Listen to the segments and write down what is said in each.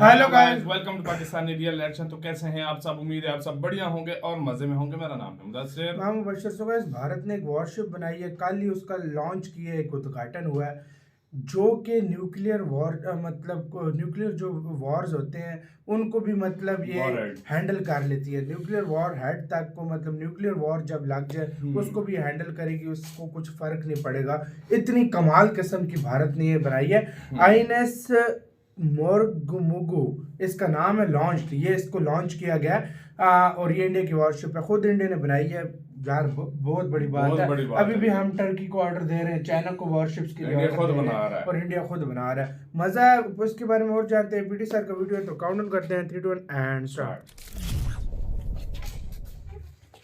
Hello guys, welcome to Pakistani real action. तो कैसे हैं आप सब? उम्मीद है आप सब बढ़िया होंगे और मजे में होंगे। मेरा नाम है मुदस्सिर। मैं मुबशर। सो गाइस, भारत ने एक वॉरशिप बनाई है, कल ही उसका लॉन्च किया है, एक उद्घाटन हुआ है, जो कि न्यूक्लियर वॉर मतलब न्यूक्लियर जो वॉर्स होते हैं उनको भी मतलब ये वॉरहेड। हैंडल कर लेती है। न्यूक्लियर वॉर हेड तक को मतलब न्यूक्लियर वॉर जब लग जाए उसको भी हैंडल करेगी, उसको कुछ फर्क नहीं पड़ेगा। इतनी कमाल किस्म की भारत ने ये बनाई है। आईएनएस मोरगुमुगु इसका नाम है। लॉन्च ये इसको लॉन्च किया गया और ये इंडिया की वॉरशिप है, खुद इंडिया ने बनाई है यार। बहुत बड़ी बात बहुत है। बड़ी बात अभी है। भी हम टर्की को ऑर्डर दे रहे हैं, चाइना को वॉरशिप्स के लिए इंडिया ऑर्डर खुद दे रहे बना रहा हैं है। और इंडिया खुद बना रहा है। मजा है। उसके बारे में और जानते हैं। पीटी सर का वीडियो है तो काउंट डाउन करते हैं 3 2 1 and start.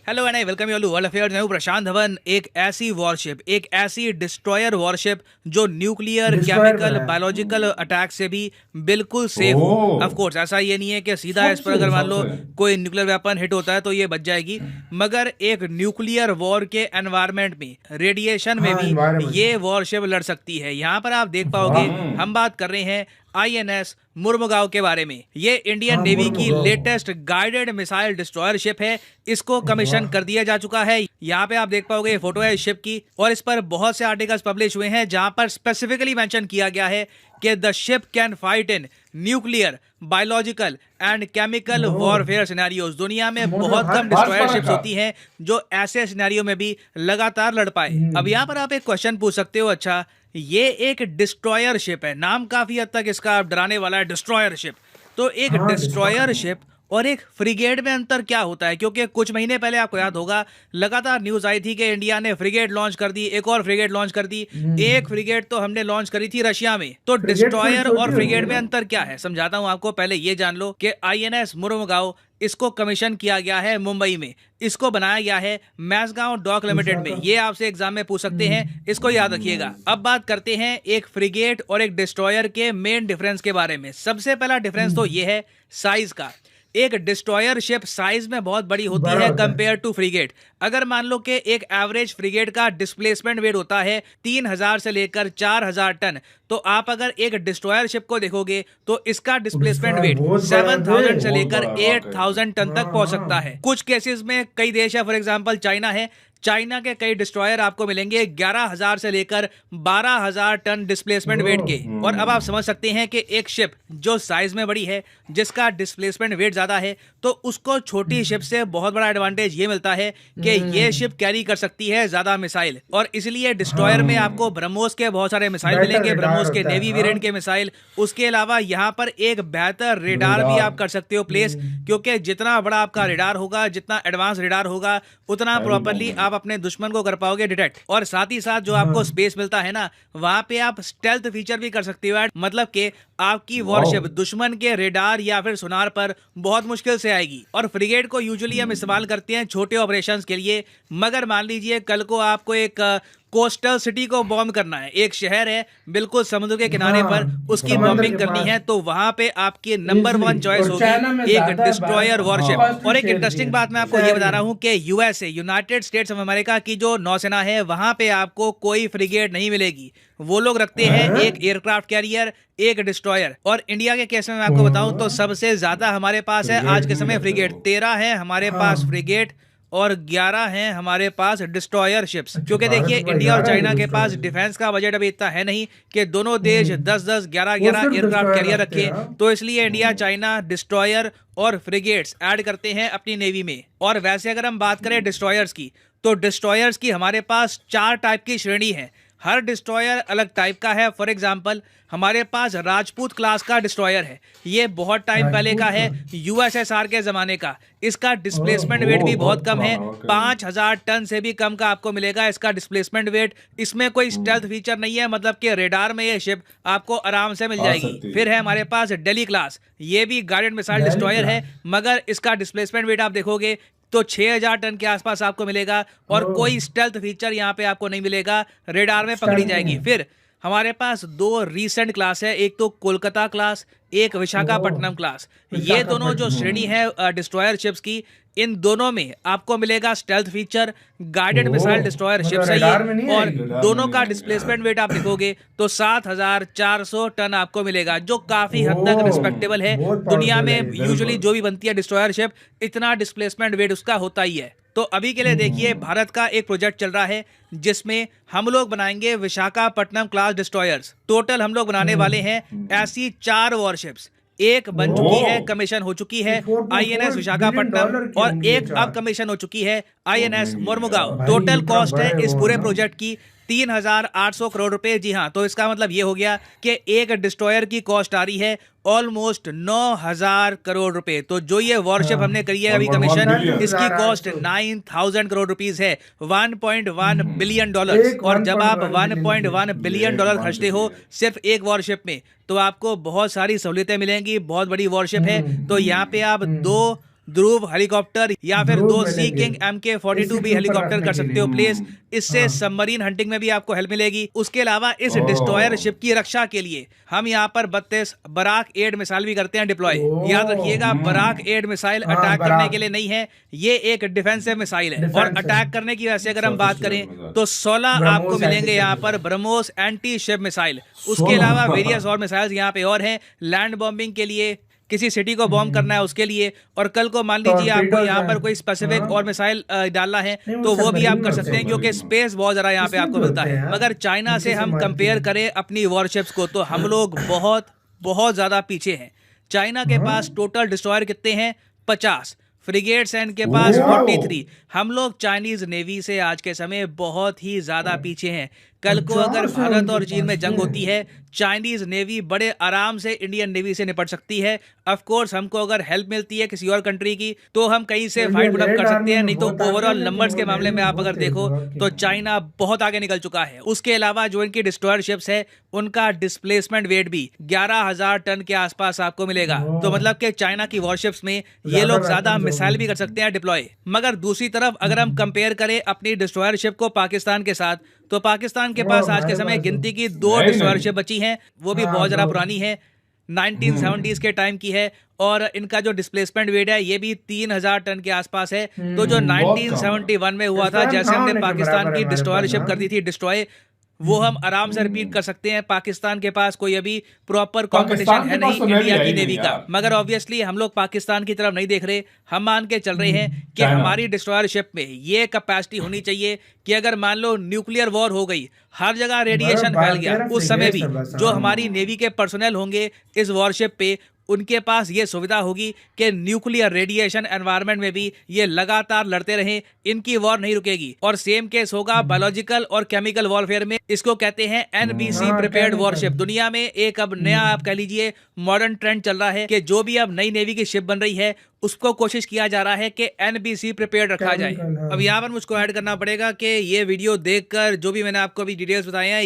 Hello and I welcome you all to world affairs. मैं हूं प्रशांत धवन। एक ऐसी वॉरशिप, एक ऐसी डिस्ट्रॉयर वॉरशिप जो न्यूक्लियर, केमिकल, बायोलॉजिकल अटैक से भी बिल्कुल सेफ हो। ऑफ कोर्स ऐसा ये नहीं है कि सीधा इस पर अगर मान लो कोई न्यूक्लियर वेपन हिट होता है तो ये बच जाएगी, मगर एक न्यूक्लियर वॉर के एनवायरनमेंट में, रेडिएशन में भी ये वॉरशिप लड़ सकती है। यहाँ पर आप देख पाओगे हम बात कर रहे हैं आईएनएस मुर्मुगांव के बारे में। ये इंडियन नेवी की latest guided missile destroyer ship है। इसको कमीशन कर दिया जा चुका है। यहाँ पे आप देख पाओगे ये फोटो है इस शिप की, और इस पर बहुत से आर्टिकल्स पब्लिश हुए हैं जहां पर स्पेसिफिकली मेंशन किया गया है कि the ship can fight in nuclear, biological and chemical warfare scenarios. दुनिया में बहुत कम डिस्ट्रॉयर शिप्स होती हैं जो ऐसे सिनेरियो में भी लगातार लड़ पाए। अब यहाँ पर आप एक क्वेश्चन पूछ सकते हो, अच्छा ये एक डिस्ट्रॉयर शिप है, नाम काफी हद तक इसका डराने वाला है, डिस्ट्रॉयर शिप। तो एक डिस्ट्रॉयर शिप और एक फ्रिगेट में अंतर क्या होता है? क्योंकि कुछ महीने पहले आपको याद होगा लगातार न्यूज आई थी कि इंडिया ने फ्रिगेट लॉन्च कर दी, एक और फ्रिगेट लॉन्च कर दी। एक फ्रिगेट तो हमने लॉन्च करी थी रशिया में। तो डिस्ट्रॉयर और फ्रिगेट में अंतर क्या है समझाता हूं आपको। पहले ये जान लो कि आईएनएस मुर्मुगांव इसको कमीशन किया गया है मुंबई में। इसको बनाया गया है मैसगांव डॉक लिमिटेड में। ये आपसे एग्जाम में पूछ सकते हैं, इसको याद रखिएगा। अब बात करते हैं एक फ्रिगेट और एक डिस्ट्रॉयर के मेन डिफरेंस के बारे में। सबसे पहला डिफरेंस तो ये है साइज का। एक डिस्ट्रॉयर शिप साइज में बहुत बड़ी होती है कंपेयर टू फ्रिगेट। अगर मान लो कि एक एवरेज फ्रिगेट का डिस्प्लेसमेंट वेट होता है 3000 से लेकर 4000 टन, तो आप अगर एक डिस्ट्रॉयर शिप को देखोगे तो इसका डिस्प्लेसमेंट वेट 7000 से लेकर 8000 टन तक पहुंच सकता है। कुछ केसेस में कई देश है, फॉर एग्जांपल चाइना है, चाइना के कई डिस्ट्रॉयर आपको मिलेंगे 11000 से लेकर 12000 टन डिस्प्लेसमेंट वेट के। और अब आप समझ सकते हैं कि एक शिप जो साइज में बड़ी है, जिसका डिस्प्लेसमेंट वेट ज्यादा है, तो उसको छोटी शिप से बहुत बड़ा एडवांटेज ये मिलता है कि ये शिप कैरी कर सकती है ज्यादा मिसाइल। और इसलिए डिस्ट्रॉयर में आपको ब्रह्मोस के बहुत सारे मिसाइल मिलेंगे, ब्रह्मोस के नेवी वेरिएंट के मिसाइल। उसके अलावा यहाँ पर एक बेहतर रेडार भी आप कर सकते हो प्लेस, क्योंकि जितना बड़ा आपका रेडार होगा, जितना एडवांस रेडार होगा, उतना प्रॉपरली आप अपने दुश्मन को कर पाओगे डिटेक्ट। और साथ ही साथ जो आपको स्पेस मिलता है ना, वहां पे आप स्टेल्थ फीचर भी कर सकते हो। मतलब कि आपकी वॉरशिप दुश्मन के रेडार या फिर सुनार पर बहुत मुश्किल से आएगी। और फ्रिगेट को यूजुअली हम इस्तेमाल करते हैं छोटे ऑपरेशंस के लिए, मगर मान लीजिए कल को आपको एक कोस्टल सिटी को बॉम्ब करना है, एक शहर है बिल्कुल समुद्र के किनारे पर, उसकी बॉम्बिंग करनी है, तो वहां पे आपकी नंबर 1 चॉइस होगी एक डिस्ट्रॉयर वॉरशिप। और एक इंटरेस्टिंग बात मैं आपको ये बता रहा हूं कि USA, United states of America की जो नौसेना है, वहां पे आपको कोई फ्रिगेट नहीं मिलेगी। वो लोग रखते हैं एक एयरक्राफ्ट कैरियर, एक डिस्ट्रॉयर। और इंडिया के केस में मैं आपको बताऊं तो सबसे ज्यादा हमारे पास है आज के समय फ्रिगेट। 13 है हमारे पास फ्रिगेट और 11 हैं हमारे पास डिस्ट्रॉयर शिप्स। क्योंकि देखिए इंडिया और चाइना के पास डिफेंस का बजट अभी इतना है नहीं कि दोनों देश 10-10, 11-11 एयरक्राफ्ट कैरियर रखे, तो इसलिए इंडिया चाइना डिस्ट्रॉयर और फ्रिगेट्स ऐड करते हैं अपनी नेवी में। और वैसे अगर हम बात करें डिस्ट्रॉयर्स की, तो डिस्ट्रॉयर्स की हमारे पास 4 टाइप की श्रेणी है। हर डिस्ट्रॉयर अलग टाइप का है। फॉर एग्जांपल हमारे पास राजपूत क्लास का डिस्ट्रॉयर है, ये बहुत टाइम पहले का है, यूएसएसआर के जमाने का। इसका डिस्प्लेसमेंट वेट भी बहुत कम है, 5000 टन से भी कम का आपको मिलेगा इसका डिस्प्लेसमेंट वेट। इसमें कोई स्टेल्थ फीचर नहीं है, मतलब कि रेडार में ये शिप आपको आराम से मिल जाएगी। फिर है हमारे पास डेली क्लास, ये भी गाइडेड मिसाइल डिस्ट्रॉयर है, मगर इसका डिस्प्लेसमेंट वेट आप देखोगे तो 6000 टन के आसपास आपको मिलेगा और कोई स्टेल्थ फीचर यहाँ पे आपको नहीं मिलेगा, रेडार में पकड़ी जाएगी। फिर हमारे पास 2 रीसेंट क्लास है, एक तो कोलकाता क्लास, एक विशाखापट्टनम क्लास। ये दोनों जो श्रेणी है डिस्ट्रॉयर शिप्स की, इन दोनों में आपको मिलेगा stealth feature, guided missile destroyer मतलब शिप्स है रडार में नहीं ये, और आएगी? दोनों का डिस्प्लेसमेंट वेट आप लिखोगे तो 7400 टन आपको मिलेगा, जो काफी हद तक रिस्पेक्टेबल है। बहुत दुनिया powerful है में ये, यूजुअली जो भी बनती है डिस्ट्रॉयर शिप, इतना डिस्प्लेसमेंट वेट उसका होता ही है। तो अभी के लिए देखिए, भारत का एक प्रोजेक्ट चल रहा है जिसमें हम लोग बनाएंगे विशाखापट्टनम क्लास डिस्ट्रॉयर्स। टोटल हम लोग बनाने वाले हैं ऐसी 4 वॉरशिप्स। एक बन चुकी है, कमीशन हो चुकी है, 4.4 आईएनएस बिलियन विशाखापट्टनम, डॉलर की और होंगी ये एक चार। अब कमीशन हो चुकी है आईएनएस मोरमुगांव। भाई, टोटल इतना कॉस्ट है बड़ा है इस वो, पूरे ना? प्रोजेक्ट की 3800 करोड़ रुपए। जी हाँ, तो इसका मतलब ये हो गया कि एक डिस्ट्रॉयर की कॉस्ट आ रही है ऑलमोस्ट 9000 करोड़ रुपए। तो जो ये वॉरशिप हमने करी है अभी Almost 1 कमीशन, billion। इसकी कॉस्ट 800। 9000 करोड़ रुपीस है, 1.1 बिलियन डॉलर। एक और जब आप 1.1 1.1 बिलियन डॉलर एक खर्चते हो सिर्फ एक वॉरशिप में, तो आपको बहुत सारी सहूलियतें मिलेंगी। बहुत बड़ी वॉरशिप है, तो यहाँ पे आप 2 ध्रुव हेलीकॉप्टर या फिर ध्रुव 2 सी मिलेंगे। किंग MK-42 इसी भी के ऊपर हेलीकॉप्टर रखने कर के सकते लिए। हो प्लेस। इससे हाँ। सबमरीन हंटिंग में भी आपको हेल्प मिलेगी। उसके अलावा इस ओह। डिस्ट्रॉयर शिप की रक्षा के लिए हम यहाँ पर 32 बराक 8 मिसाइल भी करते हैं डिप्लॉय। ओह। याद रखिएगा, बराक 8 मिसाइल हाँ, अटैक करने बराक। के लिए नहीं है, ये एक डिफेंसिव मिसाइल है। और डिफेंस है। अटैक करने की वैसे अगर हम बात करें Sophisticated तो 16 ब्रह्मोस आपको मिलेंगे anti-ship यहाँ पर missile। BrahMos anti ship missile. उसके 16 अलावा वेरियस और मिसाइल्स यहाँ पे और हैं, लैंड बॉम्बिंग के लिए, किसी सिटी को बॉम्ब करना है उसके लिए, और कल को मान लीजिए आपको Torpedoes यहाँ हैं। पर कोई स्पेसिफिक हाँ। और मिसाइल डालना है नहीं, वो तो वो भी आप सबमरीन कर में सकते होते हैं, हैं। क्योंकि स्पेस बहुत ज़रा यहाँ पे इसमें आपको भी मिलता होते है। हैं, मगर चाइना इनके से हम मार कंपेयर के। करें अपनी वॉरशिप्स को तो हम लोग बहुत बहुत ज़्यादा पीछे हैं। चाइना के पास टोटल डिस्ट्रॉयर कितने हैं? 50। फ्रिगेट्स हैं इनके पास वाओ। 43। हम लोग चाइनीज नेवी से आज के समय बहुत ही ज्यादा पीछे हैं। कल को अगर 50 है भारत उनके और चीन में पास जंग में। होती है, चाइनीज नेवी बड़े आराम से इंडियन नेवी से निपट सकती है। ऑफ कोर्स हमको अगर हेल्प मिलती है किसी और कंट्री की तो हम कहीं से Indian fight put up red कर सकते आर्मी हैं, में नहीं तो बहुत आगे है, ओवरऑल लेकिन नंबर्स के वो मामले में नेवी आप बहुत अगर तेज देखो है, और तो क्या। चाइना बहुत आगे निकल चुका है। उसके अलावा जो इनकी डिस्ट्रॉयर शिप्स है उनका डिस्प्लेसमेंट वेट भी 11000 टन के आसपास आपको मिलेगा। तो मतलब कि चाइना की वॉरशिप्स में ये लोग ज्यादा weapons मिसाइल होंगे। भी कर सकते हैं डिप्लॉय। मगर दूसरी तरफ अगर हम कंपेयर करें अपनी डिस्ट्रॉयर शिप को पाकिस्तान के साथ, तो पाकिस्तान के पास आज के हमारे समय पास गिनती की 2 नहीं, डिस्ट्रॉयर नहीं। शिप बची हैं, वो भी हाँ, बहुत ज्यादा 2। पुरानी है, 1970s के टाइम की है। और इनका जो डिस्प्लेसमेंट वेट है ये भी 3000 टन के आसपास है। तो जो बहुत कम है। 1971 में हुआ था, डिस्ट्रॉयर जैसे हमने होने के पाकिस्तान बराबर की है हमारे डिस्ट्रॉयर पास, शिप हाँ। कर दी थी डिस्ट्रॉय, वो हम आराम से रिपीट कर सकते हैं। पाकिस्तान के पास कोई अभी प्रॉपर कंपटीशन पाकिस्तान है के पास नहीं तो नेवी इंडिया है की ही नहीं नेवी का। यार। मगर ऑब्वियसली हम लोग पाकिस्तान की तरफ नहीं देख रहे, हम मान के चल रहे हैं कि चाइना। हमारी डिस्ट्रॉयर शिप में ये कैपेसिटी होनी चाहिए कि अगर मान लो न्यूक्लियर वॉर हो गई, हर जगह रेडिएशन बड़ा फैल गया, 13 उस समय भी फ्रिगेट्स है बस, जो हाँ। हमारी नेवी के पर्सनल होंगे इस वॉरशिप पे, उनके पास ये सुविधा होगी कि न्यूक्लियर रेडिएशन एनवायरनमेंट में भी ये लगातार लड़ते रहें, इनकी वॉर नहीं रुकेगी। और सेम केस होगा बायोलॉजिकल और केमिकल वॉरफेयर में, इसको कहते हैं एनबीसी हाँ, प्रिपेयर्ड chemical। वॉरशिप। दुनिया में एक अब नया आप कह लीजिए मॉडर्न ट्रेंड चल रहा है कि जो भी अब नई नेवी की शिप बन रही है उसको कोशिश किया जा रहा है कि एनबीसी प्रिपेयर्ड रखा जाए। Chemical, हाँ। अब यहाँ पर मुझको ऐड करना पड़ेगा कि ये वीडियो देखकर जो भी मैंने आपको अभी डिटेल्स बताए हैं,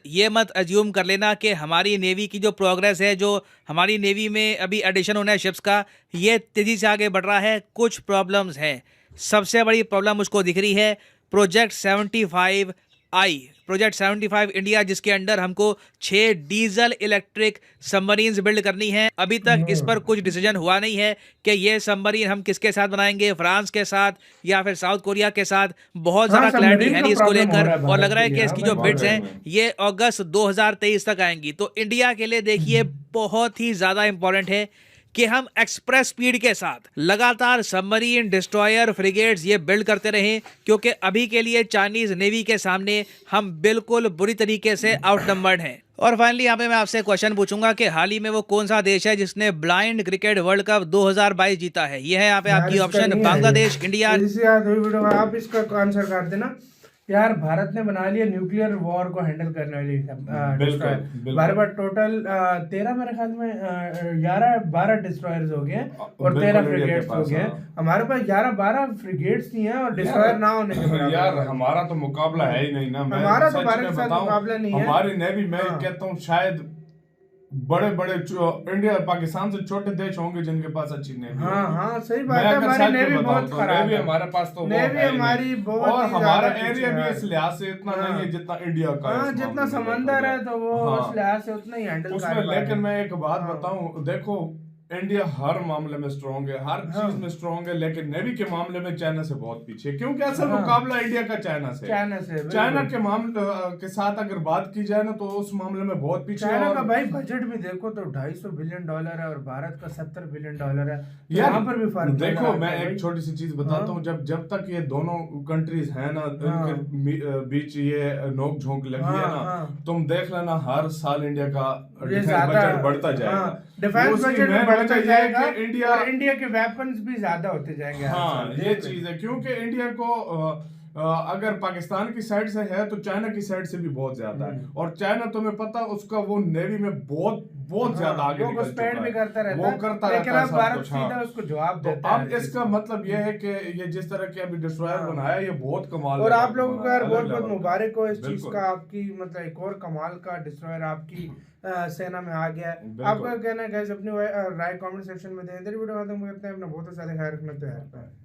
ये मत अज्यूम कर लेना कि हमारी नेवी की जो प्रोग्रेस है, जो हमारी नेवी में अभी एडिशन होना है शिप्स का, ये तेजी से आगे बढ़ रहा है। कुछ प्रॉब्लम्स हैं। सबसे बड़ी प्रॉब्लम मुझको दिख रही है प्रोजेक्ट 75I, प्रोजेक्ट 75 इंडिया, जिसके अंडर हमको 6 डीजल इलेक्ट्रिक सबमरीन्स बिल्ड करनी है। अभी तक इस पर कुछ डिसीजन हुआ नहीं है कि ये सबमरीन हम किसके साथ बनाएंगे, फ्रांस के साथ या फिर साउथ कोरिया के साथ। बहुत हाँ, ज़्यादा क्लैरिटी सबमरीन है का नहीं इसको problem हो लेकर, रहा है और लग रहा है भारत कि के इसकी लिए, जो हाँ, बिड्स बहुत हैं है। ये अगस्त 2023 तक आएंगी। तो इंडिया के लिए देखिए बहुत ही ज़्यादा इंपॉर्टेंट है कि हम एक्सप्रेस स्पीड के साथ लगातार सबमरीन, डिस्ट्रॉयर, फ्रिगेट्स ये बिल्ड करते रहें, क्योंकि अभी के लिए चाइनीज नेवी के सामने हम बिल्कुल बुरी तरीके से आउटनंबर्ड हैं। और फाइनली यहाँ पे मैं आपसे क्वेश्चन पूछूंगा कि हाल ही में वो कौन सा देश है जिसने ब्लाइंड क्रिकेट वर्ल्ड कप 2022 जीता है? ये है यहाँ पे यार, आपकी इसका ऑप्शन, नहीं है बांग्लादेश, ये। इंडिया। इसी याद हुई वीडियो में आप इसका आंसर कर देना। यार, भारत ने बना लिया न्यूक्लियर वॉर को हैंडल करने वाली डिस्ट्रॉयर। बिल्कुल। हमारे पास टोटल 13 मेरे ख्याल में 11-12 डिस्ट्रॉयर्स हो गए और बिल्कुल 13 इंडिया के फ्रिगेट्स हो पास, गए। हाँ। हमारे पास 11-12 फ्रिगेट्स नहीं है और डिस्ट्रॉयर ना होने के बराबर यार है। हमारा तो मुकाबला है ही नहीं ना। मैं हमारा तो सच भारत में के साथ बताऊं, मुकाबला नहीं है। हमारी नेवी मैं हाँ। कहता हूँ शायद बड़े बड़े इंडिया पाकिस्तान से छोटे देश होंगे जिनके पास अच्छी नेवी हाँ होगी। हाँ सही मैं बात है, अगर हमारी सच में नेवी बताऊं बहुत तो खराब नेवी है। हमारे पास तो वो नेवी है ही हमारी नहीं। बहुत और ही हमारा ज्यादा एरिया भी पीछे इस है। लिहाज से इतना हाँ। नहीं है जितना इंडिया का है हाँ इस जितना मामले में देखा समंदर जाए। है तो वो हाँ। उस लिहाज से उतना ही हैंडल उसमें कर पा लेकिन रहे मैं हैं। एक बात हाँ। बताऊं, देखो इंडिया हर मामले में स्ट्रांग है, हर हाँ। चीज में स्ट्रांग है, लेकिन नेवी के मामले में चाइना से बहुत पीछे है, क्योंकि असल हाँ। मुकाबला इंडिया का चाइना से है। चाइना से चाइना बिल्कुल। के मामले के साथ अगर बात की जाए ना तो उस मामले में बहुत पीछे है। चाइना का और भाई बजट भी देखो तो $250 बिलियन है और भारत का $70 बिलियन है, तो यार यहाँ पर भी फर्क नजर देखो आता मैं है एक भाई। छोटी सी चीज बताता हाँ। हूँ, जब तक ये दोनों कंट्रीज है ना, हाँ। इनके बीच ये नोक झोंक लगी है हाँ, ना, हाँ। तुम देख लेना हर साल इंडिया का ये डिफेंस ज्यादा बजट बढ़ता जाएगा। हाँ, डिफेंस उसकी बजट main बढ़ता वजह यह है जाएगा कि इंडिया, और इंडिया के वेपन्स भी ज्यादा होते जाएंगे हर हाँ साल। ये चीज है, क्योंकि इंडिया को अगर पाकिस्तान की साइड से है तो चाइना की साइड से भी बहुत ज्यादा है। और चाइना तुम्हें पता उसका वो नेवी में बहुत ज्यादा आगे वो निकल घुसपैठ चुका भी है, करता रहता वो है, करता लेकिन रहता है अब सब भारत कुछ। सीधा हाँ उसको जवाब तो देता है अब हर चीज इसका का। मतलब यह है कि ये जिस तरह के अभी डिस्ट्रॉयर हाँ। बनाया ये बहुत कमाल और लेवल आप का लोगों को बनाया, यार अलग बहुत बहुत लेवल का। मुबारक हो इस चीज बिल्कुल। का, आपकी मतलब एक और कमाल का डिस्ट्रॉयर आपकी सेना में आ गया है। बिल्कुल। आपका क्या कहना है गाइस, अपनी राय कमेंट सेक्शन में दें। इधर वीडियो खत्म करते हैं, अपना बहुत सारे ख्याल रखना, तो है।